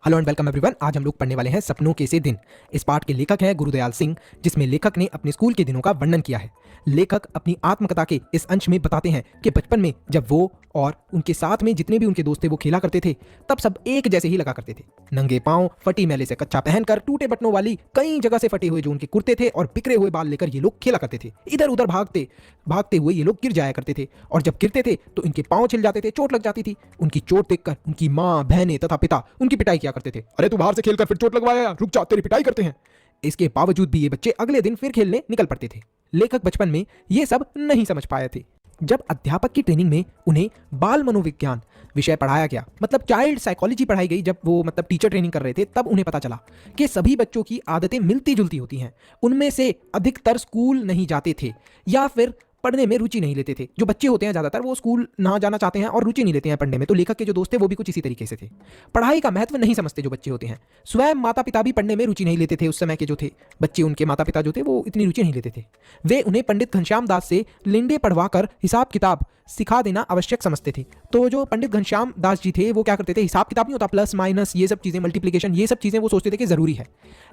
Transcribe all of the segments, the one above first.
Hello and welcome everyone. आज हम लोग पढ़ने वाले हैं सपनों के से दिन। इस पाठ के लेखक हैं गुरुदयाल सिंह, जिसमें लेखक ने अपने स्कूल के दिनों का वर्णन किया है। लेखक अपनी आत्मकथा के इस अंश में बताते हैं कि बचपन में जब वो और उनके साथ में जितने भी उनके दोस्त थे वो खेला करते थे, तब सब एक जैसे ही लगा करते थे। नंगे पांव, फटी मैले से कच्चा पहनकर, टूटे बटनों वाली कई जगह से फटे हुए जो उनके कुर्ते थे और बिखरे हुए बाल लेकर ये लोग खेला करते थे। इधर उधर भागते भागते हुए ये लोग गिर जाया करते थे और जब गिरते थे तो इनके पांव छिल जाते थे, चोट लग जाती थी। उनकी चोट देखकर उनकी माँ, बहनें तथा पिता उनकी पिटाई किया करते थे। अरे तू बाहर से खेलकर फिर चोट लगवाया, रुक जा, तेरी पिटाई करते हैं। इसके बावजूद भी ये बच्चे अगले दिन फिर खेलने निकल पड़ते थे। लेखक बचपन में ये सब नहीं समझ पाए थे। जब अध्यापक की ट्रेनिंग में उन्हें बाल मनोविज्ञान विषय पढ़ाया गया, मतलब चाइल्ड साइकोलॉजी पढ़ाई गई, जब वो टीचर ट्रेनिंग कर रहे थे, तब उन्हें पता चला कि सभी बच्चों की आदतें मिलती जुलती होती हैं। उनमें से अधिकतर स्कूल नहीं जाते थे या फिर पढ़ने में रुचि नहीं लेते थे। जो बच्चे होते हैं ज़्यादातर वो स्कूल ना जाना चाहते हैं और रुचि नहीं लेते हैं पढ़ने में। तो लेखक के जो दोस्त थे वो भी कुछ इसी तरीके से थे। पढ़ाई का महत्व नहीं समझते जो बच्चे होते हैं। स्वयं माता पिता भी पढ़ने में रुचि नहीं लेते थे। उस समय के जो थे बच्चे, उनके माता पिता जो थे वो इतनी रुचि नहीं लेते थे। वे उन्हें पंडित घनश्याम दास से लिंडे पढ़वाकर हिसाब किताब सिखा देना आवश्यक समझते थे। तो जो पंडित घनश्याम दास जी थे वो क्या करते थे, हिसाब किताब नहीं होता, प्लस माइनस ये सब चीज़ें, मल्टीप्लिकेशन, ये सब चीज़ें वो सोचते थे कि ज़रूरी है।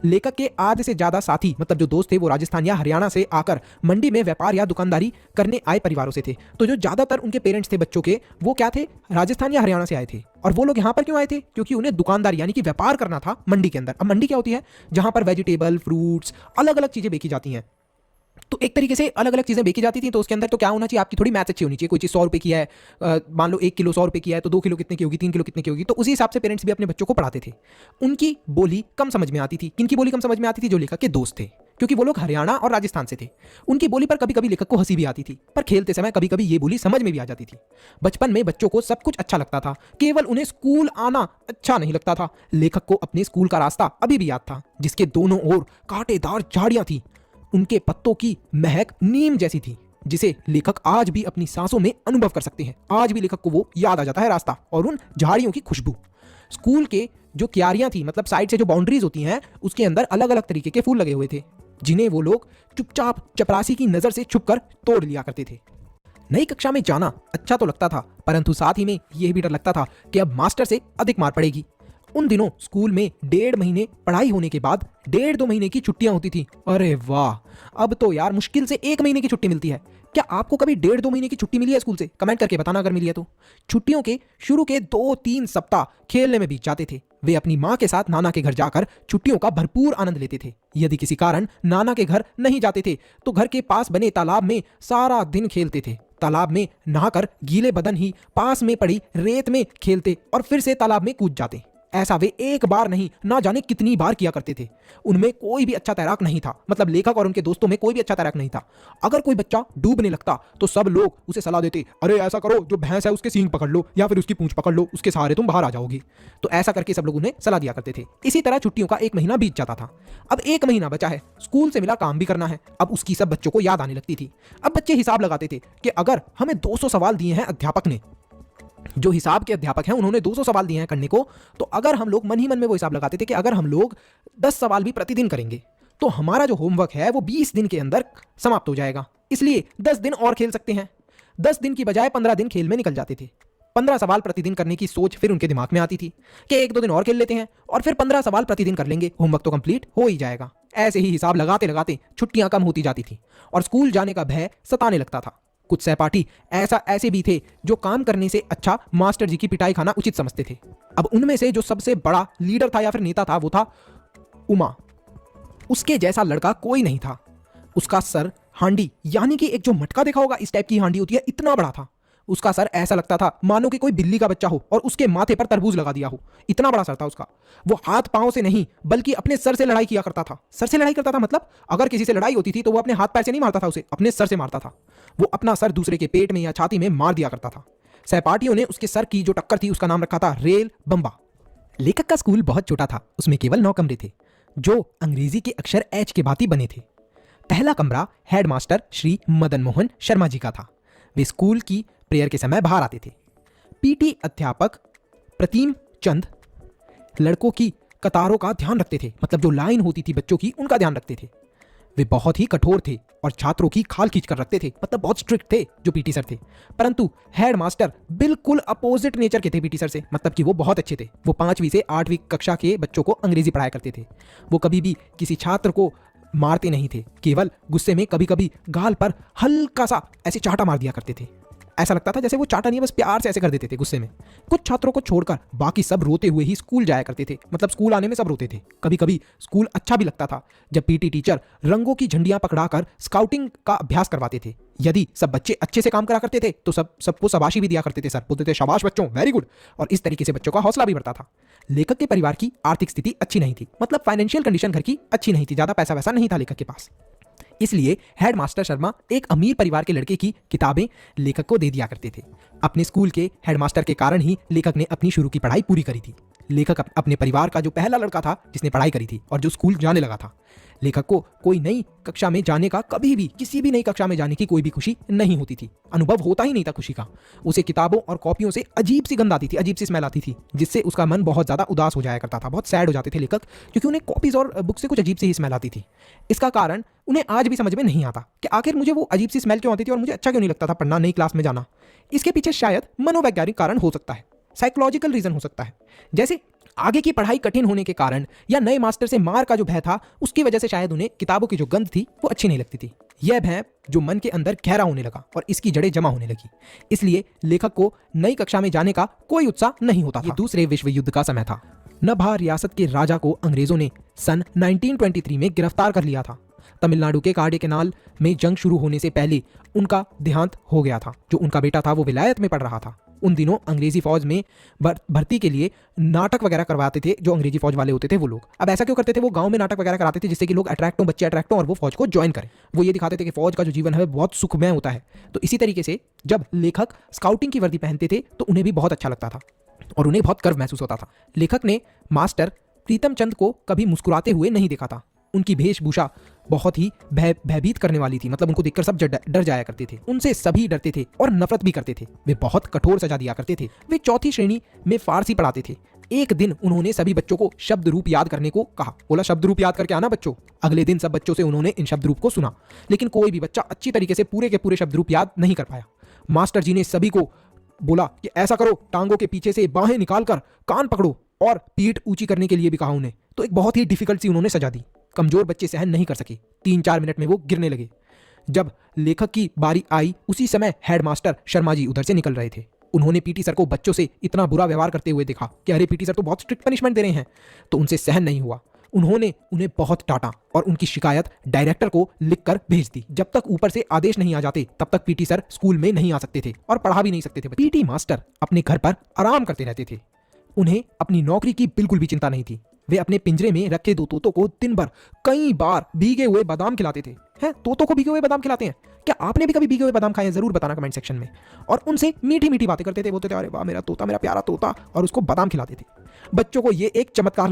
लेखक के आधे से ज़्यादा साथी, मतलब जो दोस्त थे, वो राजस्थान या हरियाणा से आकर मंडी में व्यापार या दुकानदारी करने आए परिवारों से थे। तो जो ज़्यादातर उनके पेरेंट्स थे बच्चों के, वो क्या थे, राजस्थान या हरियाणा से आए थे। और वो लोग यहाँ पर क्यों आए थे? क्योंकि उन्हें दुकानदारी यानी कि व्यापार करना था मंडी के अंदर। अब मंडी क्या होती है? जहाँ पर वेजिटेबल, फ्रूट्स, अलग अलग चीज़ें बेची जाती हैं। तो एक तरीके से अलग अलग चीज़ें बेची जाती थी। तो उसके अंदर तो क्या होना चाहिए, आपकी थोड़ी मैथ अच्छी होनी चाहिए। कोई चीज़ 100 रुपये की है, मान लो 1 किलो 100 रुपये की है, तो 2 किलो कितने की होगी, 3 किलो कितने की होगी। तो उसी हिसाब से पेरेंट्स भी अपने बच्चों को पढ़ाते थे। उनकी बोली कम समझ में आती थी। किनकी बोली कम समझ में आती थी? जो लेखक के दोस्त थे, क्योंकि वो लोग हरियाणा और राजस्थान से थे। उनकी बोली पर कभी कभी लेखक को हंसी भी आती थी, पर खेलते समय कभी कभी ये बोली समझ में भी आ जाती थी। बचपन में बच्चों को सब कुछ अच्छा लगता था, केवल उन्हें स्कूल आना अच्छा नहीं लगता था। लेखक को अपने स्कूल का रास्ता अभी भी याद था, जिसके दोनों ओर कांटेदार झाड़ियां थी। उनके पत्तों की महक नीम जैसी थी, जिसे लेखक आज भी अपनी सांसों में अनुभव कर सकते हैं। आज भी लेखक को वो याद आ जाता है रास्ता और उन झाड़ियों की खुशबू। स्कूल के जो क्यारियां थी, मतलब साइड से जो बाउंड्रीज होती हैं, उसके अंदर अलग अलग तरीके के फूल लगे हुए थे, जिन्हें वो लोग चुपचाप चपरासी की नजर से छुपकर तोड़ लिया करते थे। नई कक्षा में जाना अच्छा तो लगता था, परंतु साथ ही में यह भी डर लगता था कि अब मास्टर से अधिक मार पड़ेगी। उन दिनों स्कूल में 1.5 महीने पढ़ाई होने के बाद 1.5-2 महीने की छुट्टियां होती थी। अरे वाह, अब तो यार मुश्किल से 1 महीने की छुट्टी मिलती है। क्या आपको कभी 1.5-2 महीने की छुट्टी मिली है स्कूल से? कमेंट करके बताना अगर मिली है तो। छुट्टियों के शुरू के 2-3 सप्ताह खेलने में बीत जाते थे। वे अपनी माँ के साथ नाना के घर जाकर छुट्टियों का भरपूर आनंद लेते थे। यदि किसी कारण नाना के घर नहीं जाते थे तो घर के पास बने तालाब में सारा दिन खेलते थे। तालाब में नहाकर गीले बदन ही पास में पड़ी रेत में खेलते और फिर से तालाब में कूद जाते। ऐसा वे एक बार नहीं, ना जाने कितनी बार किया करते थे। उनमें कोई भी अच्छा तैराक नहीं था, मतलब लेखक और उनके दोस्तों में कोई भी अच्छा तैराक नहीं था। अगर कोई बच्चा डूबने लगता तो सब लोग उसे सलाह देते, अरे ऐसा करो, जो भैंस है उसके सींग पकड़ लो या फिर उसकी पूंछ पकड़ लो, उसके सहारे तुम बाहर आ जाओगी। तो ऐसा करके सब लोग उन्हें सलाह दिया करते थे। इसी तरह छुट्टियों का 1 महीना बीत जाता था। अब 1 महीना बचा है, स्कूल से मिला काम भी करना है। अब उसकी सब बच्चों को याद आने लगती थी। अब बच्चे हिसाब लगाते थे कि अगर हमें 200 सवाल दिए हैं अध्यापक ने, जो हिसाब के अध्यापक हैं उन्होंने 200 सवाल दिए हैं करने को, तो अगर हम लोग मन ही मन में वो हिसाब लगाते थे कि अगर हम लोग 10 सवाल भी प्रतिदिन करेंगे तो हमारा जो होमवर्क है वो 20 दिन के अंदर समाप्त हो जाएगा। इसलिए 10 दिन और खेल सकते हैं। 10 दिन की बजाय 15 दिन खेल में निकल जाते थे। 15 सवाल प्रतिदिन करने की सोच फिर उनके दिमाग में आती थी कि 1-2 दिन और खेल लेते हैं और फिर 15 सवाल प्रतिदिन कर लेंगे, होमवर्क तो कंप्लीट हो ही जाएगा। ऐसे ही हिसाब लगाते लगाते छुट्टियां कम होती जाती थी और स्कूल जाने का भय सताने लगता था। कुछ सहपाठी ऐसे भी थे जो काम करने से अच्छा मास्टर जी की पिटाई खाना उचित समझते थे। अब उनमें से जो सबसे बड़ा लीडर था या फिर नेता था वो था उमा। उसके जैसा लड़का कोई नहीं था। उसका सर हांडी, यानी कि एक जो मटका देखा होगा, इस टाइप की हांडी होती है, इतना बड़ा था। उसका सर ऐसा लगता था मानो कि कोई बिल्ली का बच्चा हो और उसके माथे पर तरबूज लगा दिया हो, इतना बड़ा सर था उसका। वो हाथ पांव से नहीं बल्कि अपने सर से लड़ाई किया करता था। सर से लड़ाई करता था मतलब अगर किसी से लड़ाई होती थी तो वो अपने हाथ पैर से नहीं मारता था, उसे अपने सर से मारता था। वो अपना सर दूसरे के पेट में या छाती में मार दिया करता था। सहपाठियों ने उसके सर की जो टक्कर थी उसका नाम रखा था रेल बम्बा। लेखक का स्कूल बहुत छोटा था। उसमें केवल 9 कमरे थे जो अंग्रेजी के अक्षर एच के भांति बने थे। पहला कमरा हेडमास्टर श्री मदन मोहन शर्मा जी का था। वे स्कूल की प्रेयर के समय बाहर आते थे। पीटी अध्यापक प्रतिम चंद लड़कों की कतारों का ध्यान रखते थे, मतलब जो लाइन होती थी बच्चों की उनका ध्यान रखते थे। वे बहुत ही कठोर थे और छात्रों की खाल खींच कर रखते थे, मतलब बहुत स्ट्रिक्ट थे जो पीटी सर थे। परंतु हेड मास्टर बिल्कुल अपोजिट नेचर के थे पीटी सर से, मतलब कि वो बहुत अच्छे थे। वो 5वीं से 8वीं कक्षा के बच्चों को अंग्रेजी पढ़ाया करते थे। वो कभी भी किसी छात्र को मारते नहीं थे, केवल गुस्से में कभी कभी गाल पर हल्का सा ऐसे चाटा मार दिया करते थे। ऐसा लगता था जैसे वो चाटा नहीं, बस प्यार से ऐसे कर देते थे गुस्से में। कुछ छात्रों को छोड़कर बाकी सब रोते हुए ही स्कूल जाया करते थे, मतलब स्कूल आने में सब रोते थे। कभी कभी स्कूल अच्छा भी लगता था जब पीटी टीचर रंगों की झंडियां पकड़ाकर स्काउटिंग का अभ्यास करवाते थे। यदि सब बच्चे अच्छे से काम करा करते थे तो सबको शाबाशी भी दिया करते थे। सर बोलते थे शाबाश बच्चों, वेरी गुड, और इस तरीके से बच्चों का हौसला भी बढ़ता था। लेखक के परिवार की आर्थिक स्थिति अच्छी नहीं थी, मतलब फाइनेंशियल कंडीशन घर की अच्छी नहीं थी, ज्यादा पैसा वैसा नहीं था लेखक के पास। इसलिए हेड मास्टर शर्मा एक अमीर परिवार के लड़के की किताबें लेखक को दे दिया करते थे। अपने स्कूल के हेडमास्टर के कारण ही लेखक ने अपनी शुरू की पढ़ाई पूरी करी थी। लेखक अपने परिवार का जो पहला लड़का था जिसने पढ़ाई करी थी और जो स्कूल जाने लगा था। लेखक को कोई नई कक्षा में जाने का, कभी भी किसी भी नई कक्षा में जाने की कोई भी खुशी नहीं होती थी, अनुभव होता ही नहीं था खुशी का। उसे किताबों और कॉपियों से अजीब सी गंध आती थी, अजीब सी स्मेल आती थी, जिससे उसका मन बहुत ज़्यादा उदास हो जाया करता था। बहुत सैड हो जाते थे लेखक, क्योंकि उन्हें कॉपीज और बुक से कुछ अजीब सी ही स्मेल आती थी। इसका कारण उन्हें आज भी समझ में नहीं आता कि आखिर मुझे वो अजीब सी स्मेल क्यों आती थी और मुझे अच्छा क्यों नहीं लगता था पढ़ना, नई क्लास में जाना। इसके पीछे शायद मनोवैज्ञानिक कारण हो सकता है, साइकोलॉजिकल रीजन हो सकता है, जैसे आगे की पढ़ाई कठिन होने के कारण या नए मास्टर से मार का जो भय था उसकी वजह से शायद उन्हें किताबों की जो गंध थी वो अच्छी नहीं लगती थी। यह भय जो मन के अंदर गहरा होने लगा और इसकी जड़ें जमा होने लगी, इसलिए लेखक को नई कक्षा में जाने का कोई उत्साह नहीं होता था। ये दूसरे विश्व युद्ध का समय था। नभा रियासत के राजा को अंग्रेजों ने सन 1923 में गिरफ्तार कर लिया था। तमिलनाडु के कार्डेकनाल में जंग शुरू होने से पहले उनका देहांत हो गया था। जो उनका बेटा था वो विलायत में पढ़ रहा था। उन दिनों अंग्रेजी फौज में भर्ती के लिए नाटक वगैरह करवाते थे जो अंग्रेजी फौज वाले होते थे वो लोग। अब ऐसा क्यों करते थे, वो गांव में नाटक वगैरह कराते थे जिससे कि लोग अट्रैक्ट हों, बच्चे अट्रैक्ट हों और वो फौज को ज्वाइन करें। वो ये दिखाते थे कि फौज का जो जीवन है बहुत सुखमय होता है। तो इसी तरीके से जब लेखक स्काउटिंग की वर्दी पहनते थे तो उन्हें भी बहुत अच्छा लगता था और उन्हें बहुत गर्व महसूस होता था। लेखक ने मास्टर प्रीतम चंद को कभी मुस्कुराते हुए नहीं देखा था। उनकी वेशभूषा बहुत ही भयभीत करने वाली थी, मतलब उनको देखकर सब डर जाया करते थे। उनसे सभी डरते थे और नफरत भी करते थे। वे बहुत कठोर सजा दिया करते थे। वे चौथी श्रेणी में फारसी पढ़ाते थे। एक दिन उन्होंने सभी बच्चों को शब्द रूप याद करने को कहा। बोला शब्द रूप याद करके आना बच्चों। अगले दिन सब बच्चों से उन्होंने इन शब्द रूप को सुना, लेकिन कोई भी बच्चा अच्छी तरीके से पूरे के पूरे शब्द रूप याद नहीं कर पाया। मास्टर जी ने सभी को बोला कि ऐसा करो, टांगों के पीछे से बाहें निकालकर कान पकड़ो और पीठ ऊंची करने के लिए भी कहा उन्हें। तो एक बहुत ही डिफिकल्ट सी उन्होंने सजा दी। कमजोर बच्चे सहन नहीं कर सके, 3-4 मिनट में वो गिरने लगे। जब लेखक की बारी आई उसी समय हेडमास्टर शर्मा जी उधर से निकल रहे थे। उन्होंने पीटी सर को बच्चों से इतना बुरा व्यवहार करते हुए देखा कि अरे पीटी सर तो बहुत स्ट्रिक्ट पनिशमेंट दे रहे हैं, तो उनसे सहन नहीं हुआ। उन्होंने उन्हें बहुत डांटा और उनकी शिकायत डायरेक्टर को लिखकर भेज दी। जब तक ऊपर से आदेश नहीं आ जाते तब तक पीटी सर स्कूल में नहीं आ सकते थे और पढ़ा भी नहीं सकते थे। पीटी मास्टर अपने घर पर आराम करते रहते थे। उन्हें अपनी नौकरी की बिल्कुल भी चिंता नहीं थी। वे अपने पिंजरे में रखे 2 तोतों को दिन भर कई बार भीगे हुए बादाम खिलाते थे। हैं, तोतों को भीगे हुए बादाम खिलाते हैं? क्या आपने भी कभी भीगे हुए बादाम खाए हैं? जरूर बताना कमेंट सेक्शन में। और उनसे मीठी मीठी बातें करते थे, बोलते थे अरे वाह मेरा तोता, मेरा प्यारा तोता, और उसको बादाम खिलाते थे। बच्चों को ये एक चमत्कार